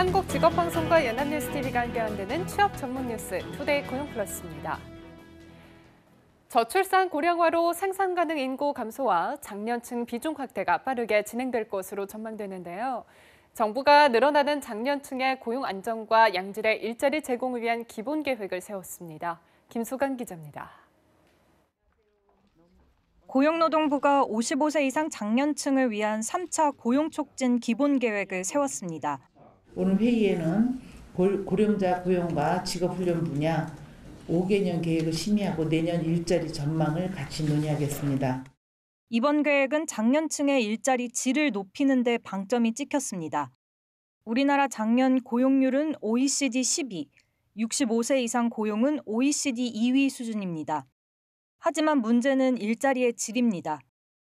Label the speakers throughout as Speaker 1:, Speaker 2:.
Speaker 1: 한국직업방송과 연합뉴스TV가 함께 만드는 취업 전문 뉴스 투데이 고용플러스입니다. 저출산 고령화로 생산 가능 인구 감소와 장년층 비중 확대가 빠르게 진행될 것으로 전망되는데요. 정부가 늘어나는 장년층의 고용 안정과 양질의 일자리 제공을 위한 기본 계획을 세웠습니다. 김수강 기자입니다.
Speaker 2: 고용노동부가 55세 이상 장년층을 위한 3차 고용 촉진 기본 계획을 세웠습니다.
Speaker 3: 오늘 회의에는 고령자 고용과 직업훈련 분야 5개년 계획을 심의하고 내년 일자리 전망을 같이 논의하겠습니다.
Speaker 2: 이번 계획은 장년층의 일자리 질을 높이는 데 방점이 찍혔습니다. 우리나라 장년 고용률은 OECD 10위, 65세 이상 고용은 OECD 2위 수준입니다. 하지만 문제는 일자리의 질입니다.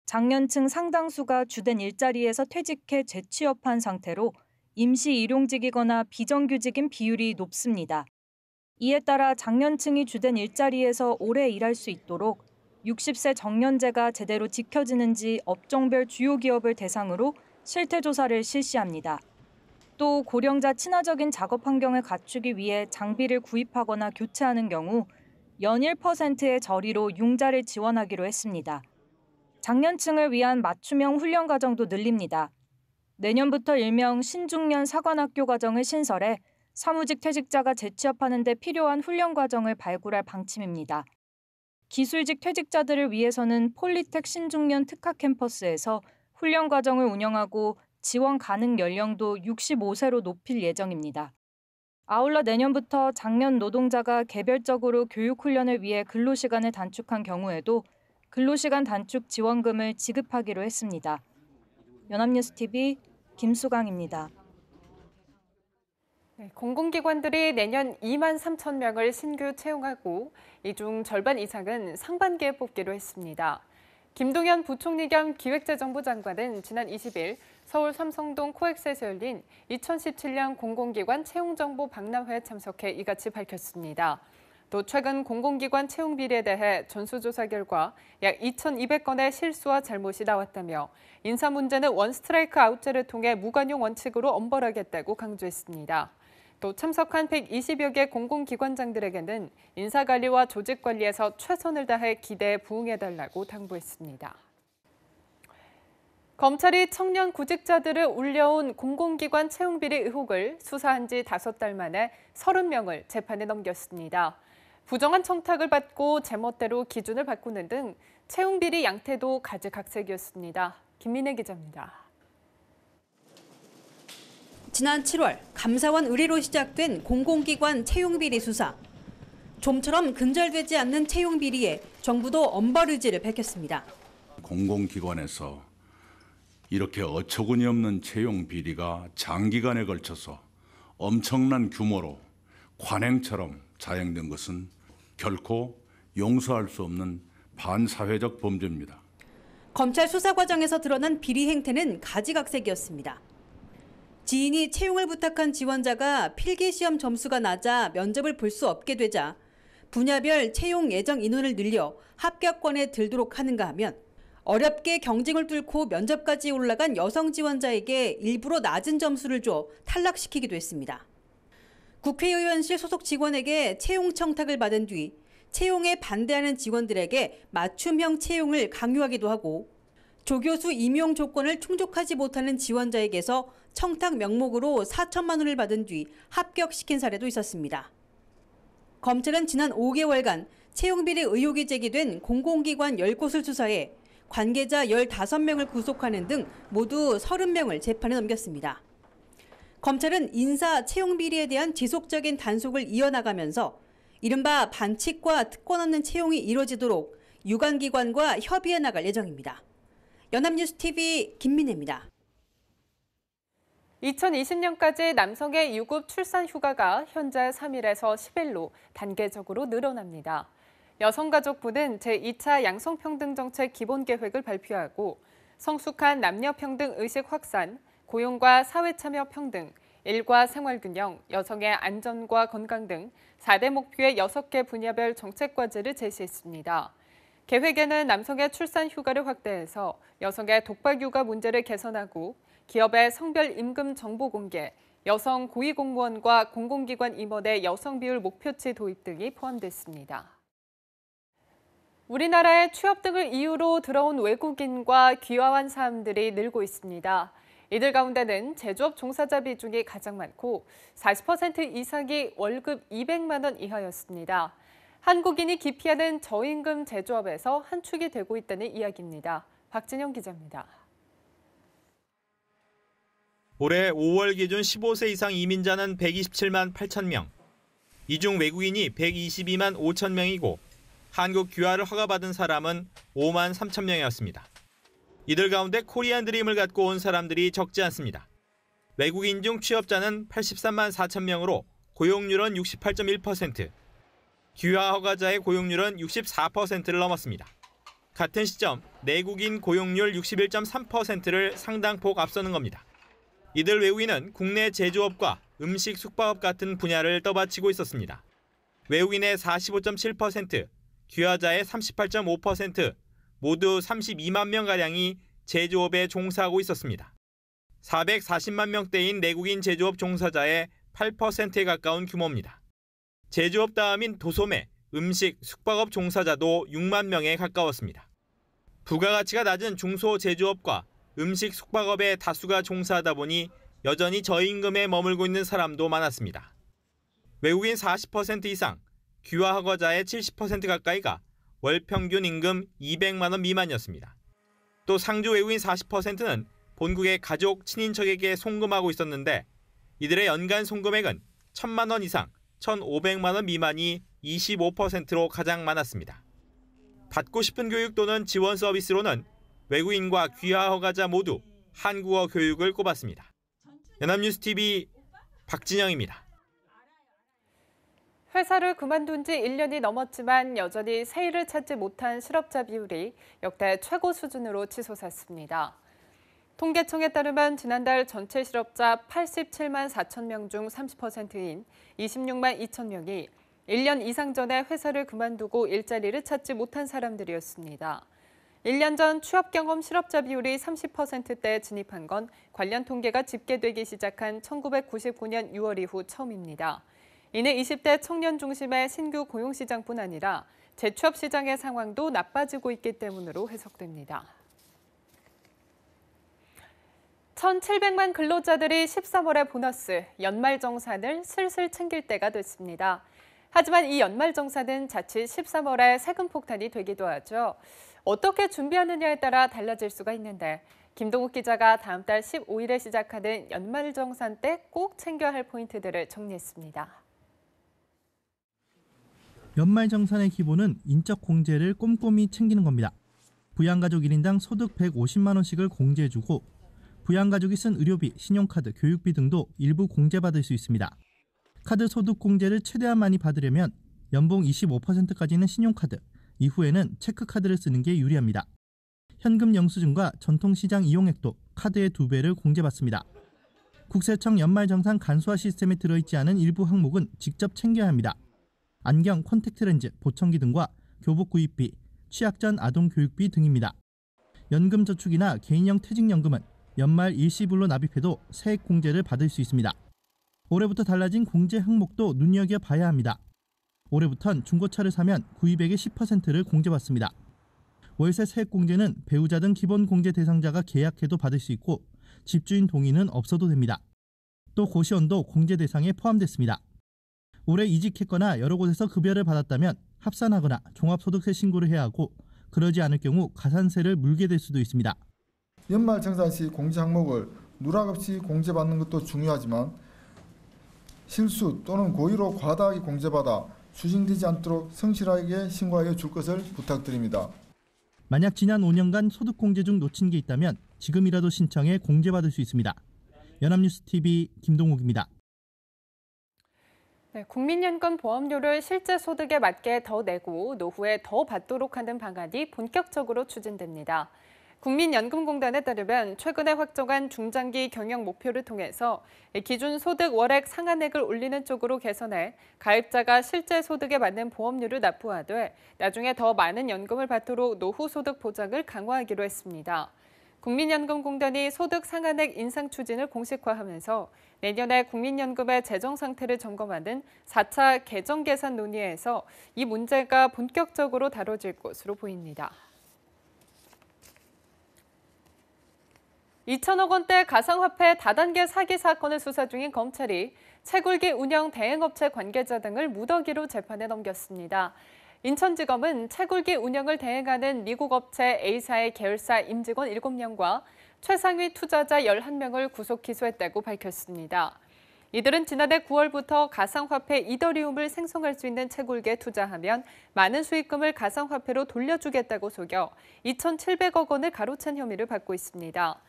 Speaker 2: 장년층 상당수가 주된 일자리에서 퇴직해 재취업한 상태로 임시 일용직이거나 비정규직인 비율이 높습니다. 이에 따라 장년층이 주된 일자리에서 오래 일할 수 있도록 60세 정년제가 제대로 지켜지는지 업종별 주요 기업을 대상으로 실태조사를 실시합니다. 또 고령자 친화적인 작업 환경을 갖추기 위해 장비를 구입하거나 교체하는 경우 연 1%의 저리로 융자를 지원하기로 했습니다. 장년층을 위한 맞춤형 훈련 과정도 늘립니다. 내년부터 일명 신중년 사관학교 과정을 신설해 사무직 퇴직자가 재취업하는 데 필요한 훈련 과정을 발굴할 방침입니다. 기술직 퇴직자들을 위해서는 폴리텍 신중년 특화 캠퍼스에서 훈련 과정을 운영하고 지원 가능 연령도 65세로 높일 예정입니다. 아울러 내년부터 장년 노동자가 개별적으로 교육 훈련을 위해 근로시간을 단축한 경우에도 근로시간 단축 지원금을 지급하기로 했습니다. 연합뉴스TV 김수강입니다.
Speaker 1: 공공기관들이 내년 2만 3천 명을 신규 채용하고 이 중 절반 이상은 상반기에 뽑기로 했습니다. 김동연 부총리 겸 기획재정부 장관은 지난 20일 서울 삼성동 코엑스에서 열린 2017년 공공기관 채용정보 박람회에 참석해 이같이 밝혔습니다. 또 최근 공공기관 채용 비리에 대해 전수조사 결과 약 2,200건의 실수와 잘못이 나왔다며 인사 문제는 원스트라이크 아웃제를 통해 무관용 원칙으로 엄벌하겠다고 강조했습니다. 또 참석한 120여 개 공공기관장들에게는 인사관리와 조직관리에서 최선을 다해 기대에 부응해달라고 당부했습니다. 검찰이 청년 구직자들을 울려온 공공기관 채용비리 의혹을 수사한 지 5달 만에 30명을 재판에 넘겼습니다. 부정한 청탁을 받고 제멋대로 기준을 바꾸는 등 채용비리 양태도 가지각색이었습니다. 김민혜 기자입니다.
Speaker 4: 지난 7월 감사원 의뢰로 시작된 공공기관 채용비리 수사. 좀처럼 근절되지 않는 채용비리에 정부도 엄벌 의지를 밝혔습니다.
Speaker 5: 공공기관에서 이렇게 어처구니 없는 채용비리가 장기간에 걸쳐서 엄청난 규모로 관행처럼 자행된 것은 결코 용서할 수 없는 반사회적 범죄입니다.
Speaker 4: 검찰 수사 과정에서 드러난 비리 행태는 가지각색이었습니다. 지인이 채용을 부탁한 지원자가 필기시험 점수가 낮아 면접을 볼 수 없게 되자 분야별 채용 예정 인원을 늘려 합격권에 들도록 하는가 하면 어렵게 경쟁을 뚫고 면접까지 올라간 여성 지원자에게 일부러 낮은 점수를 줘 탈락시키기도 했습니다. 국회의원실 소속 직원에게 채용 청탁을 받은 뒤 채용에 반대하는 직원들에게 맞춤형 채용을 강요하기도 하고 조교수 임용 조건을 충족하지 못하는 지원자에게서 청탁 명목으로 4천만 원을 받은 뒤 합격시킨 사례도 있었습니다. 검찰은 지난 5개월간 채용비리 의혹이 제기된 공공기관 10곳을 수사해 관계자 15명을 구속하는 등 모두 30명을 재판에 넘겼습니다. 검찰은 인사 채용비리에 대한 지속적인 단속을 이어나가면서 이른바 반칙과 특권 없는 채용이 이뤄지도록 유관기관과 협의해 나갈 예정입니다. 연합뉴스TV 김민혜입니다.
Speaker 1: 2020년까지 남성의 유급 출산 휴가가 현재 3일에서 10일로 단계적으로 늘어납니다. 여성가족부는 제2차 양성평등정책 기본계획을 발표하고 성숙한 남녀평등 의식 확산, 고용과 사회참여 평등, 일과 생활균형, 여성의 안전과 건강 등 4대 목표의 6개 분야별 정책과제를 제시했습니다. 계획에는 남성의 출산 휴가를 확대해서 여성의 독박 육아 문제를 개선하고 기업의 성별 임금 정보 공개, 여성 고위공무원과 공공기관 임원의 여성 비율 목표치 도입 등이 포함됐습니다. 우리나라에 취업 등을 이유로 들어온 외국인과 귀화한 사람들이 늘고 있습니다. 이들 가운데는 제조업 종사자 비중이 가장 많고 40% 이상이 월급 200만 원 이하였습니다. 한국인이 기피하는 저임금 제조업에서 한 축이 되고 있다는 이야기입니다. 박진영 기자입니다.
Speaker 6: 올해 5월 기준 15세 이상 이민자는 127만 8천 명, 이 중 외국인이 122만 5천 명이고 한국 귀화를 허가받은 사람은 5만 3천 명이었습니다. 이들 가운데 코리안 드림을 갖고 온 사람들이 적지 않습니다. 외국인 중 취업자는 83만 4천 명으로 고용률은 68.1%, 귀화 허가자의 고용률은 64%를 넘었습니다. 같은 시점 내국인 고용률 61.3%를 상당폭 앞서는 겁니다. 이들 외국인은 국내 제조업과 음식 숙박업 같은 분야를 떠받치고 있었습니다. 외국인의 45.7%, 귀화자의 38.5%, 모두 32만 명가량이 제조업에 종사하고 있었습니다. 440만 명대인 내국인 제조업 종사자의 8%에 가까운 규모입니다. 제조업 다음인 도소매, 음식, 숙박업 종사자도 6만 명에 가까웠습니다. 부가가치가 낮은 중소제조업과 음식, 숙박업에 다수가 종사하다 보니 여전히 저임금에 머물고 있는 사람도 많았습니다. 외국인 40% 이상, 귀화 허가자의 70% 가까이가 월 평균 임금 200만 원 미만이었습니다. 또 상주 외국인 40%는 본국의 가족, 친인척에게 송금하고 있었는데 이들의 연간 송금액은 1,000만 원 이상, 1,500만 원 미만이 25%로 가장 많았습니다. 받고 싶은 교육 또는 지원 서비스로는 외국인과 귀화 허가자 모두 한국어 교육을 꼽았습니다. 연합뉴스TV 박진영입니다.
Speaker 1: 회사를 그만둔 지 1년이 넘었지만 여전히 새 일을 찾지 못한 실업자 비율이 역대 최고 수준으로 치솟았습니다. 통계청에 따르면 지난달 전체 실업자 87만 4천 명 중 30%인 26만 2천 명이 1년 이상 전에 회사를 그만두고 일자리를 찾지 못한 사람들이었습니다. 1년 전 취업 경험 실업자 비율이 30%대에 진입한 건 관련 통계가 집계되기 시작한 1999년 6월 이후 처음입니다. 이는 20대 청년 중심의 신규 고용시장뿐 아니라 재취업 시장의 상황도 나빠지고 있기 때문으로 해석됩니다. 1,700만 근로자들이 13월의 보너스, 연말정산을 슬슬 챙길 때가 됐습니다. 하지만 이 연말정산은 자칫 13월의 세금 폭탄이 되기도 하죠. 어떻게 준비하느냐에 따라 달라질 수가 있는데 김동욱 기자가 다음 달 15일에 시작하는 연말정산 때 꼭 챙겨야 할 포인트들을 정리했습니다.
Speaker 7: 연말정산의 기본은 인적 공제를 꼼꼼히 챙기는 겁니다. 부양가족 1인당 소득 150만 원씩을 공제해주고 부양가족이 쓴 의료비, 신용카드, 교육비 등도 일부 공제받을 수 있습니다. 카드 소득 공제를 최대한 많이 받으려면 연봉 25%까지는 신용카드, 이후에는 체크카드를 쓰는 게 유리합니다. 현금 영수증과 전통시장 이용액도 카드의 2배를 공제받습니다. 국세청 연말정산 간소화 시스템에 들어있지 않은 일부 항목은 직접 챙겨야 합니다. 안경, 콘택트렌즈, 보청기 등과 교복 구입비, 취약 전 아동 교육비 등입니다. 연금저축이나 개인형 퇴직연금은 연말 일시불로 납입해도 세액 공제를 받을 수 있습니다. 올해부터 달라진 공제 항목도 눈여겨봐야 합니다. 올해부턴 중고차를 사면 구입액의 10%를 공제받습니다. 월세 세액 공제는 배우자 등 기본 공제 대상자가 계약해도 받을 수 있고 집주인 동의는 없어도 됩니다. 또 고시원도 공제 대상에 포함됐습니다. 올해 이직했거나 여러 곳에서 급여를 받았다면 합산하거나 종합소득세 신고를 해야 하고 그러지 않을 경우 가산세를 물게 될 수도 있습니다.
Speaker 8: 연말정산 시 공제 항목을 누락 없이 공제받는 것도 중요하지만 실수 또는 고의로 과다하게 공제받아 추징되지 않도록 성실하게 신고하여 줄 것을 부탁드립니다.
Speaker 7: 만약 지난 5년간 소득공제 중 놓친 게 있다면 지금이라도 신청해 공제받을 수 있습니다. 연합뉴스TV 김동욱입니다.
Speaker 1: 네, 국민연금 보험료를 실제 소득에 맞게 더 내고 노후에 더 받도록 하는 방안이 본격적으로 추진됩니다. 국민연금공단에 따르면 최근에 확정한 중장기 경영 목표를 통해서 기준 소득 월액 상한액을 올리는 쪽으로 개선해 가입자가 실제 소득에 맞는 보험료를 납부하되 나중에 더 많은 연금을 받도록 노후 소득 보장을 강화하기로 했습니다. 국민연금공단이 소득 상한액 인상 추진을 공식화하면서 내년에 국민연금의 재정 상태를 점검하는 4차 개정 계산 논의에서 이 문제가 본격적으로 다뤄질 것으로 보입니다. 2천억 원대 가상화폐 다단계 사기 사건을 수사 중인 검찰이 채굴기 운영 대행업체 관계자 등을 무더기로 재판에 넘겼습니다. 인천지검은 채굴기 운영을 대행하는 미국 업체 A사의 계열사 임직원 7명과 최상위 투자자 11명을 구속 기소했다고 밝혔습니다. 이들은 지난해 9월부터 가상화폐 이더리움을 생성할 수 있는 채굴기에 투자하면 많은 수익금을 가상화폐로 돌려주겠다고 속여 2,700억 원을 가로챈 혐의를 받고 있습니다.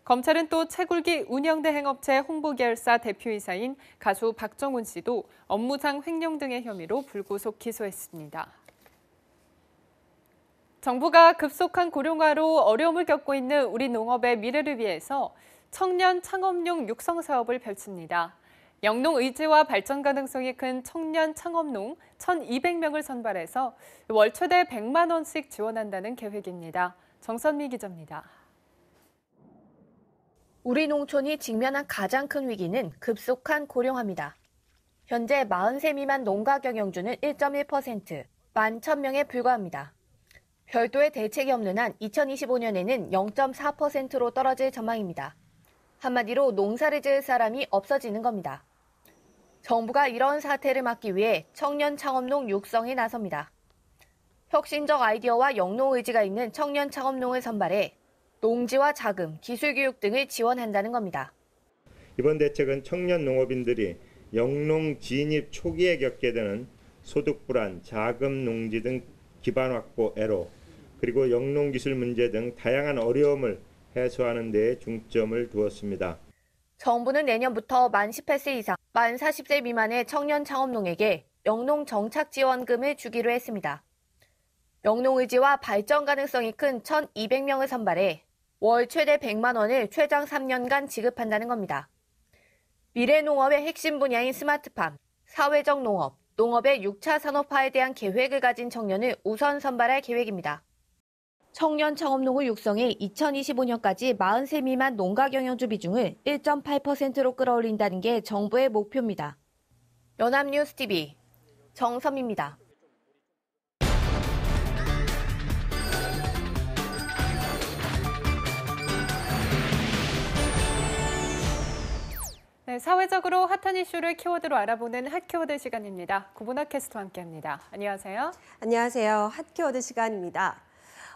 Speaker 1: 검찰은 또 채굴기 운영대행업체 홍보계열사 대표이사인 가수 박정훈 씨도 업무상 횡령 등의 혐의로 불구속 기소했습니다. 정부가 급속한 고령화로 어려움을 겪고 있는 우리 농업의 미래를 위해서 청년 창업농 육성 사업을 펼칩니다. 영농 의지와 발전 가능성이 큰 청년 창업농 1,200명을 선발해서 월 최대 100만 원씩 지원한다는 계획입니다. 정선미 기자입니다.
Speaker 9: 우리 농촌이 직면한 가장 큰 위기는 급속한 고령화입니다. 현재 40세 미만 농가 경영주는 1.1%, 11,000명에 불과합니다. 별도의 대책이 없는 한 2025년에는 0.4%로 떨어질 전망입니다. 한마디로 농사를 지을 사람이 없어지는 겁니다. 정부가 이런 사태를 막기 위해 청년 창업농 육성에 나섭니다. 혁신적 아이디어와 영농 의지가 있는 청년 창업농을 선발해 농지와 자금, 기술 교육 등을 지원한다는 겁니다.
Speaker 10: 이번 대책은 청년 농업인들이 영농 진입 초기에 겪게 되는 소득 불안, 자금 농지 등 기반 확보 애로, 그리고 영농 기술 문제 등 다양한 어려움을 해소하는 데 중점을 두었습니다.
Speaker 9: 정부는 내년부터 만 18세 이상, 만 40세 미만의 청년 창업농에게 영농 정착 지원금을 주기로 했습니다. 영농 의지와 발전 가능성이 큰 1,200명을 선발해 월 최대 100만 원을 최장 3년간 지급한다는 겁니다. 미래 농업의 핵심 분야인 스마트팜, 사회적 농업, 농업의 6차 산업화에 대한 계획을 가진 청년을 우선 선발할 계획입니다. 청년 창업농을 육성해 2025년까지 40세 미만 농가 경영주 비중을 1.8%로 끌어올린다는 게 정부의 목표입니다. 연합뉴스TV 정선미입니다.
Speaker 1: 네, 사회적으로 핫한 이슈를 키워드로 알아보는 핫키워드 시간입니다. 구본학 캐스터와 함께합니다. 안녕하세요.
Speaker 11: 안녕하세요. 핫키워드 시간입니다.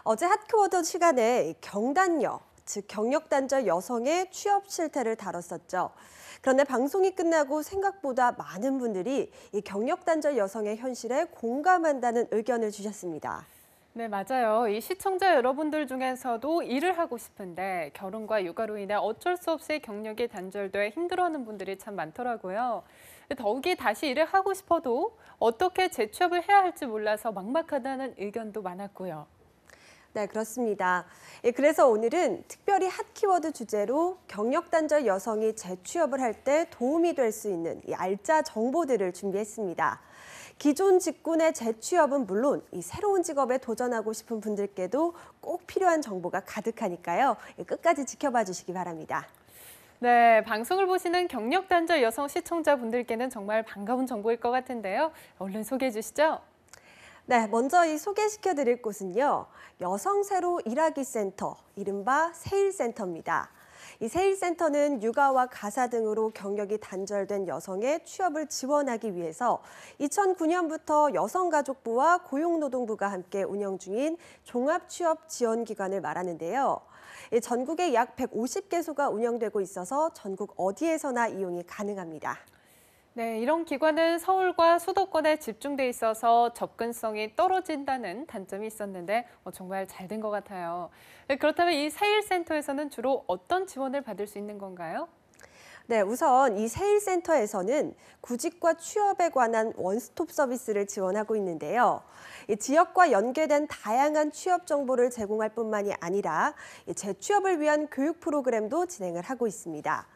Speaker 11: 어제 핫키워드 시간에 경단녀, 즉 경력단절 여성의 취업 실태를 다뤘었죠. 그런데 방송이 끝나고 생각보다 많은 분들이 이 경력단절 여성의 현실에 공감한다는 의견을 주셨습니다.
Speaker 1: 네, 맞아요. 이 시청자 여러분들 중에서도 일을 하고 싶은데 결혼과 육아로 인해 어쩔 수 없이 경력이 단절돼 힘들어하는 분들이 참 많더라고요. 더욱이 다시 일을 하고 싶어도 어떻게 재취업을 해야 할지 몰라서 막막하다는 의견도 많았고요.
Speaker 11: 네, 그렇습니다. 그래서 오늘은 특별히 핫키워드 주제로 경력단절 여성이 재취업을 할 때 도움이 될 수 있는 이 알짜 정보들을 준비했습니다. 기존 직군의 재취업은 물론 이 새로운 직업에 도전하고 싶은 분들께도 꼭 필요한 정보가 가득하니까요. 끝까지 지켜봐 주시기 바랍니다.
Speaker 1: 네, 방송을 보시는 경력단절 여성 시청자분들께는 정말 반가운 정보일 것 같은데요. 얼른 소개해 주시죠.
Speaker 11: 네, 먼저 이 소개시켜드릴 곳은요. 여성세로 일하기 센터, 이른바 세일센터입니다. 이 세일센터는 육아와 가사 등으로 경력이 단절된 여성의 취업을 지원하기 위해서 2009년부터 여성가족부와 고용노동부가 함께 운영 중인 종합취업지원기관을 말하는데요. 전국에 약 150개소가 운영되고 있어서 전국 어디에서나 이용이 가능합니다.
Speaker 1: 네, 이런 기관은 서울과 수도권에 집중돼 있어서 접근성이 떨어진다는 단점이 있었는데 정말 잘 된 것 같아요. 네, 그렇다면 이 세일센터에서는 주로 어떤 지원을 받을 수 있는 건가요?
Speaker 11: 네, 우선 이 세일센터에서는 구직과 취업에 관한 원스톱 서비스를 지원하고 있는데요. 이 지역과 연계된 다양한 취업 정보를 제공할 뿐만이 아니라 재취업을 위한 교육 프로그램도 진행을 하고 있습니다.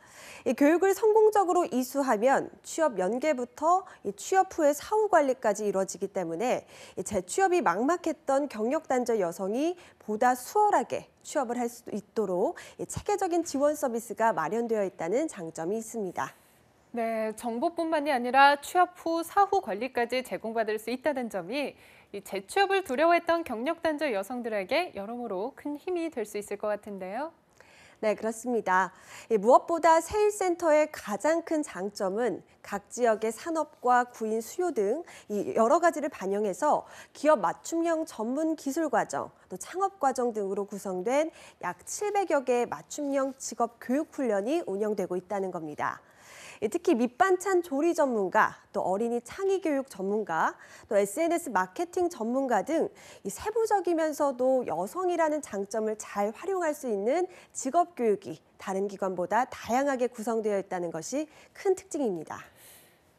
Speaker 11: 이 교육을 성공적으로 이수하면 취업 연계부터 이 취업 후의 사후 관리까지 이루어지기 때문에 이 재취업이 막막했던 경력 단절 여성이 보다 수월하게 취업을 할 수 있도록 이 체계적인 지원 서비스가 마련되어 있다는 장점이 있습니다.
Speaker 1: 네, 정보뿐만이 아니라 취업 후 사후 관리까지 제공받을 수 있다는 점이 이 재취업을 두려워했던 경력 단절 여성들에게 여러모로 큰 힘이 될 수 있을 것 같은데요.
Speaker 11: 네, 그렇습니다. 무엇보다 세일센터의 가장 큰 장점은 각 지역의 산업과 구인 수요 등 여러 가지를 반영해서 기업 맞춤형 전문 기술 과정, 또 창업 과정 등으로 구성된 약 700여 개의 맞춤형 직업 교육 훈련이 운영되고 있다는 겁니다. 특히 밑반찬 조리 전문가, 또 어린이 창의 교육 전문가, 또 SNS 마케팅 전문가 등 세부적이면서도 여성이라는 장점을 잘 활용할 수 있는 직업 교육이 다른 기관보다 다양하게 구성되어 있다는 것이 큰 특징입니다.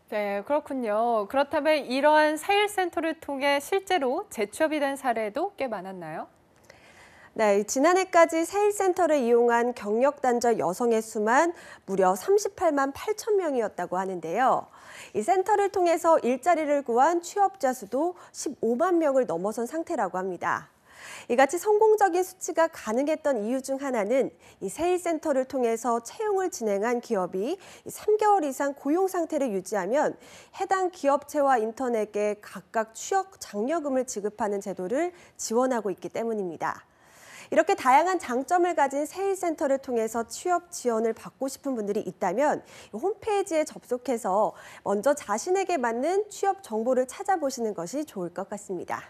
Speaker 1: 네, 그렇군요. 그렇다면 이러한 세일센터를 통해 실제로 재취업이 된 사례도 꽤 많았나요?
Speaker 11: 네, 지난해까지 세일센터를 이용한 경력 단절 여성의 수만 무려 38만 8천 명이었다고 하는데요. 이 센터를 통해서 일자리를 구한 취업자 수도 15만 명을 넘어선 상태라고 합니다. 이같이 성공적인 수치가 가능했던 이유 중 하나는 이 세일센터를 통해서 채용을 진행한 기업이 3개월 이상 고용 상태를 유지하면 해당 기업체와 인턴에게 각각 취업 장려금을 지급하는 제도를 지원하고 있기 때문입니다. 이렇게 다양한 장점을 가진 세일센터를 통해서 취업 지원을 받고 싶은 분들이 있다면 홈페이지에 접속해서 먼저 자신에게 맞는 취업 정보를 찾아보시는 것이 좋을 것 같습니다.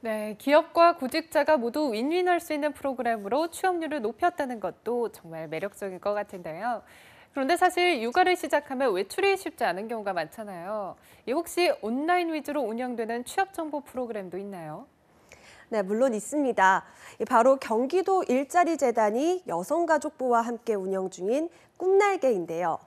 Speaker 1: 네, 기업과 구직자가 모두 윈윈할 수 있는 프로그램으로 취업률을 높였다는 것도 정말 매력적일 것 같은데요. 그런데 사실 육아를 시작하면 외출이 쉽지 않은 경우가 많잖아요. 혹시 온라인 위주로 운영되는 취업 정보 프로그램도 있나요?
Speaker 11: 네, 물론 있습니다. 바로 경기도 일자리재단이 여성가족부와 함께 운영 중인 꿈날개인데요.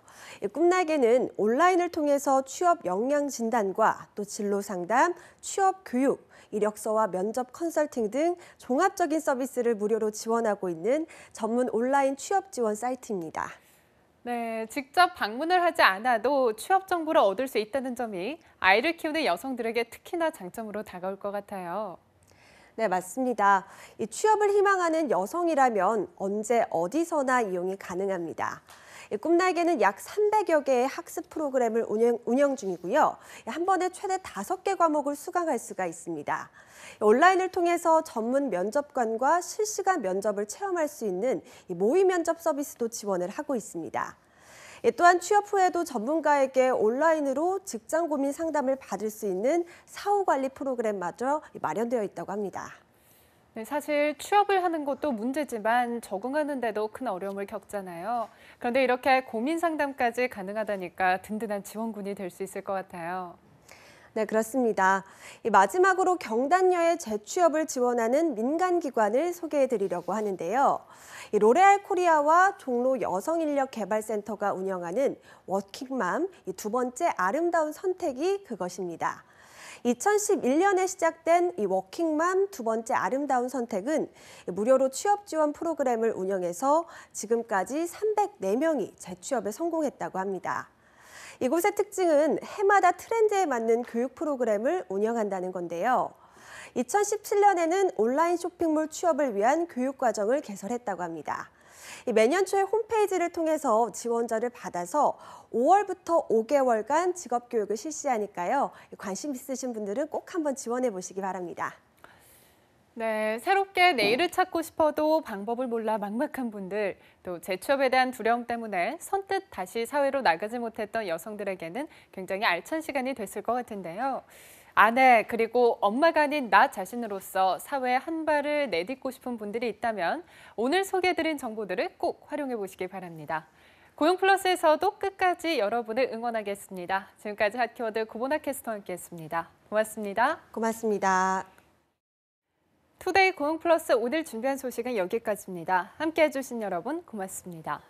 Speaker 11: 꿈날개는 온라인을 통해서 취업 역량 진단과 또 진로 상담, 취업 교육, 이력서와 면접 컨설팅 등 종합적인 서비스를 무료로 지원하고 있는 전문 온라인 취업 지원 사이트입니다.
Speaker 1: 네, 직접 방문을 하지 않아도 취업 정보를 얻을 수 있다는 점이 아이를 키우는 여성들에게 특히나 장점으로 다가올 것 같아요.
Speaker 11: 네, 맞습니다. 이 취업을 희망하는 여성이라면 언제 어디서나 이용이 가능합니다. 꿈날개는 약 300여 개의 학습 프로그램을 운영 중이고요. 한 번에 최대 5개 과목을 수강할 수가 있습니다. 온라인을 통해서 전문 면접관과 실시간 면접을 체험할 수 있는 모의 면접 서비스도 지원을 하고 있습니다. 또한 취업 후에도 전문가에게 온라인으로 직장 고민 상담을 받을 수 있는 사후 관리 프로그램마저 마련되어 있다고 합니다.
Speaker 1: 네, 사실 취업을 하는 것도 문제지만 적응하는 데도 큰 어려움을 겪잖아요. 그런데 이렇게 고민 상담까지 가능하다니까 든든한 지원군이 될 수 있을 것 같아요.
Speaker 11: 네, 그렇습니다. 마지막으로 경단녀의 재취업을 지원하는 민간기관을 소개해드리려고 하는데요. 로레알 코리아와 종로 여성인력개발센터가 운영하는 워킹맘 두 번째 아름다운 선택이 그것입니다. 2011년에 시작된 이 워킹맘 두 번째 아름다운 선택은 무료로 취업 지원 프로그램을 운영해서 지금까지 304명이 재취업에 성공했다고 합니다. 이곳의 특징은 해마다 트렌드에 맞는 교육 프로그램을 운영한다는 건데요. 2017년에는 온라인 쇼핑몰 취업을 위한 교육 과정을 개설했다고 합니다. 매년 초에 홈페이지를 통해서 지원자를 받아서 5월부터 5개월간 직업교육을 실시하니까요. 관심 있으신 분들은 꼭 한번 지원해 보시기 바랍니다.
Speaker 1: 네, 새롭게 내일을 찾고 싶어도 방법을 몰라 막막한 분들, 또 재취업에 대한 두려움 때문에 선뜻 다시 사회로 나가지 못했던 여성들에게는 굉장히 알찬 시간이 됐을 것 같은데요. 아내 그리고 엄마가 아닌 나 자신으로서 사회에 한 발을 내딛고 싶은 분들이 있다면 오늘 소개해드린 정보들을 꼭 활용해 보시기 바랍니다. 고용플러스에서도 끝까지 여러분을 응원하겠습니다. 지금까지 핫키워드 구보나 캐스터와 함께했습니다. 고맙습니다.
Speaker 11: 고맙습니다.
Speaker 1: 투데이 고용플러스 오늘 준비한 소식은 여기까지입니다. 함께해 주신 여러분 고맙습니다.